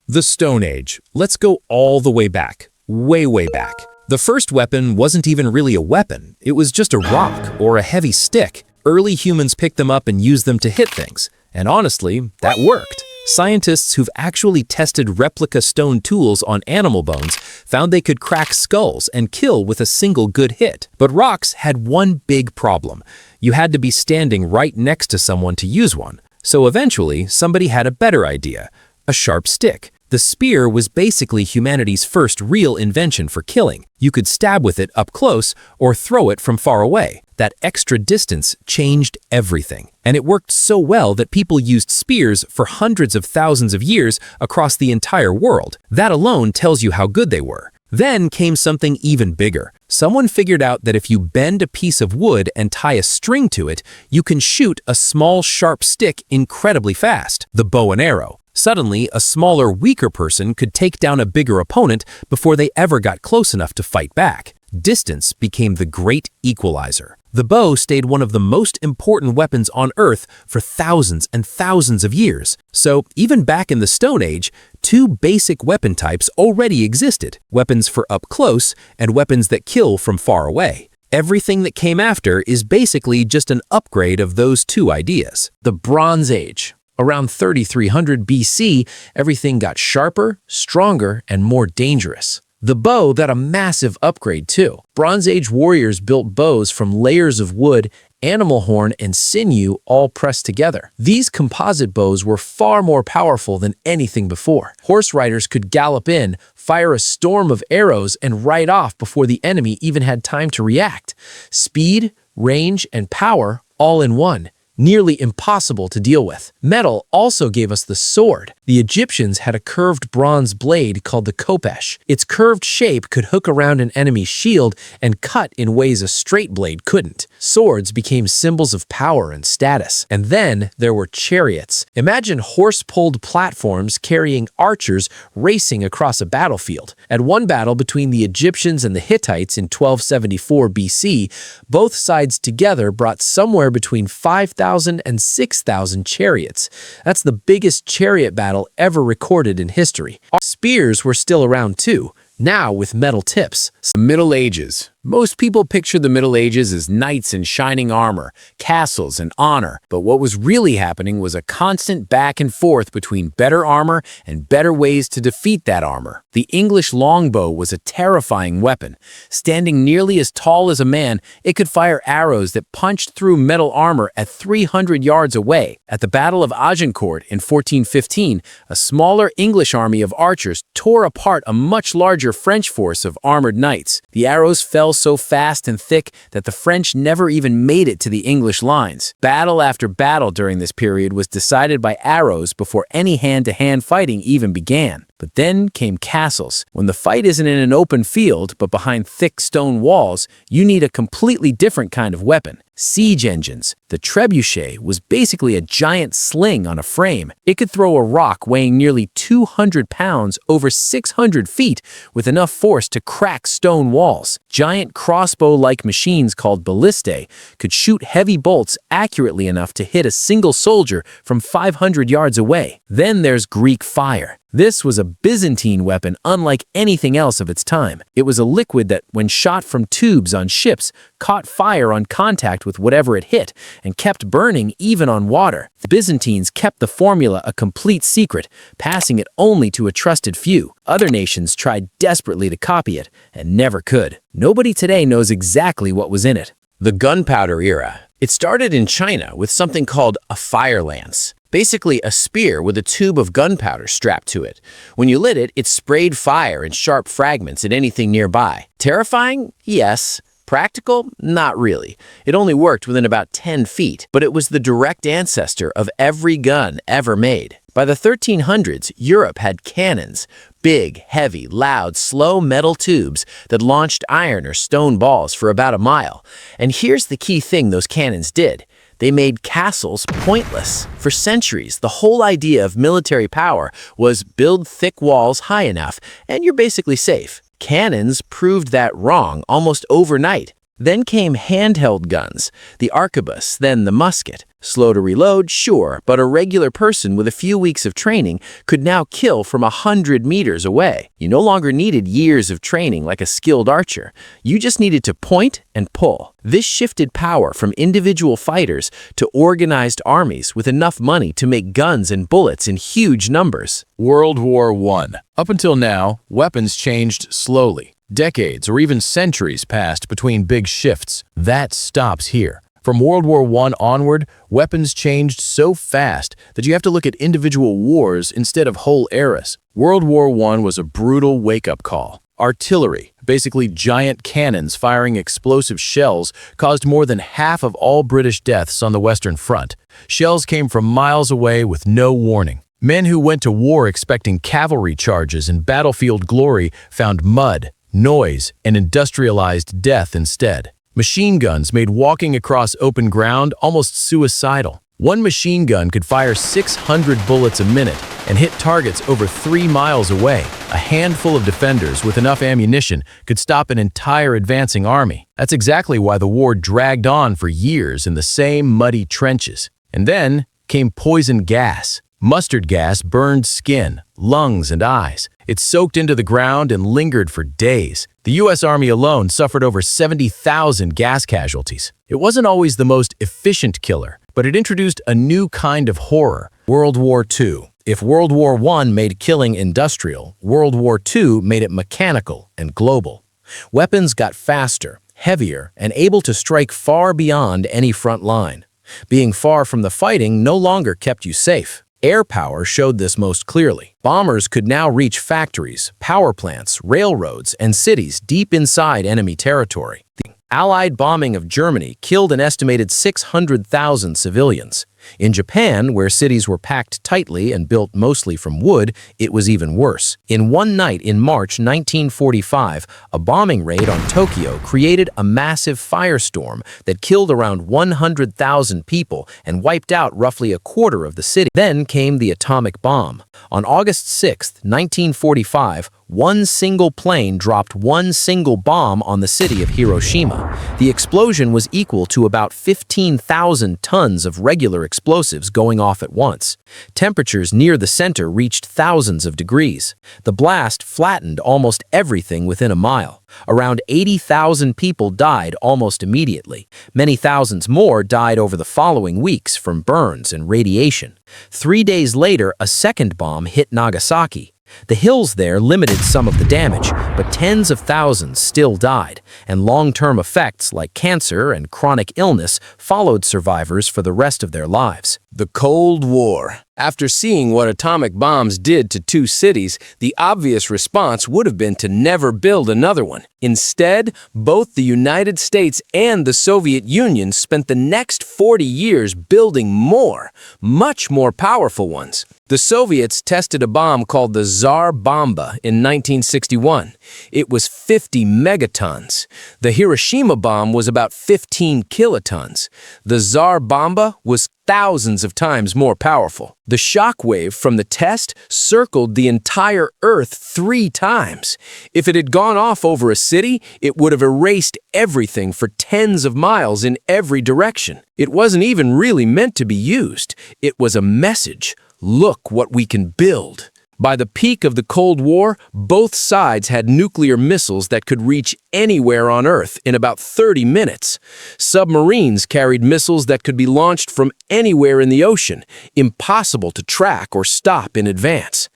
The Stone Age. Let's go all the way back. Way back. The first weapon wasn't even really a weapon. It was just a rock or a heavy stick. Early humans picked them up and used them to hit things. And honestly, that worked. Scientists who've actually tested replica stone tools on animal bones found they could crack skulls and kill with a single good hit. But rocks had one big problem. You had to be standing right next to someone to use one. So eventually, somebody had a better idea. A sharp stick. The spear was basically humanity's first real invention for killing. You could stab with it up close or throw it from far away. That extra distance changed everything. And it worked so well that people used spears for hundreds of thousands of years across the entire world. That alone tells you how good they were. Then came something even bigger. Someone figured out that if you bend a piece of wood and tie a string to it, you can shoot a small, sharp stick incredibly fast. The bow and arrow. Suddenly, a smaller, weaker person could take down a bigger opponent before they ever got close enough to fight back. Distance became the great equalizer. The bow stayed one of the most important weapons on Earth for thousands and thousands of years. So, even back in the Stone Age, two basic weapon types already existed: weapons for up close and weapons that kill from far away. Everything that came after is basically just an upgrade of those two ideas. The Bronze Age. Around 3300 BC, everything got sharper, stronger, and more dangerous. The bow got a massive upgrade too. Bronze Age warriors built bows from layers of wood, animal horn, and sinew all pressed together. These composite bows were far more powerful than anything before. Horse riders could gallop in, fire a storm of arrows, and ride off before the enemy even had time to react. Speed, range, and power all in one. Nearly impossible to deal with. Metal also gave us the sword. The Egyptians had a curved bronze blade called the khopesh. Its curved shape could hook around an enemy's shield and cut in ways a straight blade couldn't. Swords became symbols of power and status. And then there were chariots. Imagine horse-pulled platforms carrying archers racing across a battlefield. At one battle between the Egyptians and the Hittites in 1274 BC, both sides together brought somewhere between 5,000 and 6,000 chariots. That's the biggest chariot battle ever recorded in history. Spears were still around too, now with metal tips. The Middle Ages. Most people picture the Middle Ages as knights in shining armor, castles, and honor. But what was really happening was a constant back and forth between better armor and better ways to defeat that armor. The English longbow was a terrifying weapon. Standing nearly as tall as a man, it could fire arrows that punched through metal armor at 300 yards away. At the Battle of Agincourt in 1415, a smaller English army of archers tore apart a much larger French force of armored knights. The arrows fell so fast and thick that the French never even made it to the English lines. Battle after battle during this period was decided by arrows before any hand-to-hand fighting even began. But then came castles. When the fight isn't in an open field, but behind thick stone walls, you need a completely different kind of weapon. Siege engines. The trebuchet was basically a giant sling on a frame. It could throw a rock weighing nearly 200 pounds over 600 feet with enough force to crack stone walls. Giant crossbow-like machines called ballistae could shoot heavy bolts accurately enough to hit a single soldier from 500 yards away. Then there's Greek fire. This was a Byzantine weapon unlike anything else of its time. It was a liquid that, when shot from tubes on ships, caught fire on contact with whatever it hit and kept burning even on water. The Byzantines kept the formula a complete secret, passing it only to a trusted few. Other nations tried desperately to copy it and never could. Nobody today knows exactly what was in it. The Gunpowder Era. It started in China with something called a fire lance. Basically a spear with a tube of gunpowder strapped to it. When you lit it, it sprayed fire and sharp fragments at anything nearby. Terrifying? Yes. Practical? Not really. It only worked within about 10 feet, but it was the direct ancestor of every gun ever made. By the 1300s, Europe had cannons, big, heavy, loud, slow metal tubes that launched iron or stone balls for about a mile. And here's the key thing those cannons did. They made castles pointless. For centuries, the whole idea of military power was build thick walls high enough, and you're basically safe. Cannons proved that wrong almost overnight. Then came handheld guns, the arquebus, then the musket. Slow to reload, sure, but a regular person with a few weeks of training could now kill from 100 meters away. You no longer needed years of training like a skilled archer. You just needed to point and pull. This shifted power from individual fighters to organized armies with enough money to make guns and bullets in huge numbers. World War I. Up until now, weapons changed slowly. Decades or even centuries passed between big shifts. That stops here. From World War I onward, weapons changed so fast that you have to look at individual wars instead of whole eras. World War I was a brutal wake-up call. Artillery, basically giant cannons firing explosive shells, caused more than half of all British deaths on the Western Front. Shells came from miles away with no warning. Men who went to war expecting cavalry charges and battlefield glory found mud, noise, and industrialized death instead. Machine guns made walking across open ground almost suicidal. One machine gun could fire 600 bullets a minute and hit targets over 3 miles away. A handful of defenders with enough ammunition could stop an entire advancing army. That's exactly why the war dragged on for years in the same muddy trenches. And then came poison gas. Mustard gas burned skin, lungs, and eyes. It soaked into the ground and lingered for days. The U.S. Army alone suffered over 70,000 gas casualties. It wasn't always the most efficient killer, but it introduced a new kind of horror. World War II. If World War I made killing industrial, World War II made it mechanical and global. Weapons got faster, heavier, and able to strike far beyond any front line. Being far from the fighting no longer kept you safe. Air power showed this most clearly. Bombers could now reach factories, power plants, railroads, and cities deep inside enemy territory. The Allied bombing of Germany killed an estimated 600,000 civilians. In Japan, where cities were packed tightly and built mostly from wood, it was even worse. In one night in March 1945, a bombing raid on Tokyo created a massive firestorm that killed around 100,000 people and wiped out roughly a quarter of the city. Then came the atomic bomb. On August 6, 1945, one single plane dropped one single bomb on the city of Hiroshima. The explosion was equal to about 15,000 tons of regular explosives going off at once. Temperatures near the center reached thousands of degrees. The blast flattened almost everything within a mile. Around 80,000 people died almost immediately. Many thousands more died over the following weeks from burns and radiation. 3 days later, a second bomb hit Nagasaki. The hills there limited some of the damage, but tens of thousands still died, and long-term effects like cancer and chronic illness followed survivors for the rest of their lives. The Cold War. After seeing what atomic bombs did to two cities, the obvious response would have been to never build another one. Instead, both the United States and the Soviet Union spent the next 40 years building more, much more powerful ones. The Soviets tested a bomb called the Tsar Bomba in 1961. It was 50 megatons. The Hiroshima bomb was about 15 kilotons. The Tsar Bomba was thousands of times more powerful. The shockwave from the test circled the entire Earth 3 times. If it had gone off over a city, it would have erased everything for tens of miles in every direction. It wasn't even really meant to be used. It was a message. Look what we can build. By the peak of the Cold War, both sides had nuclear missiles that could reach anywhere on Earth in about 30 minutes. Submarines carried missiles that could be launched from anywhere in the ocean, impossible to track or stop in advance.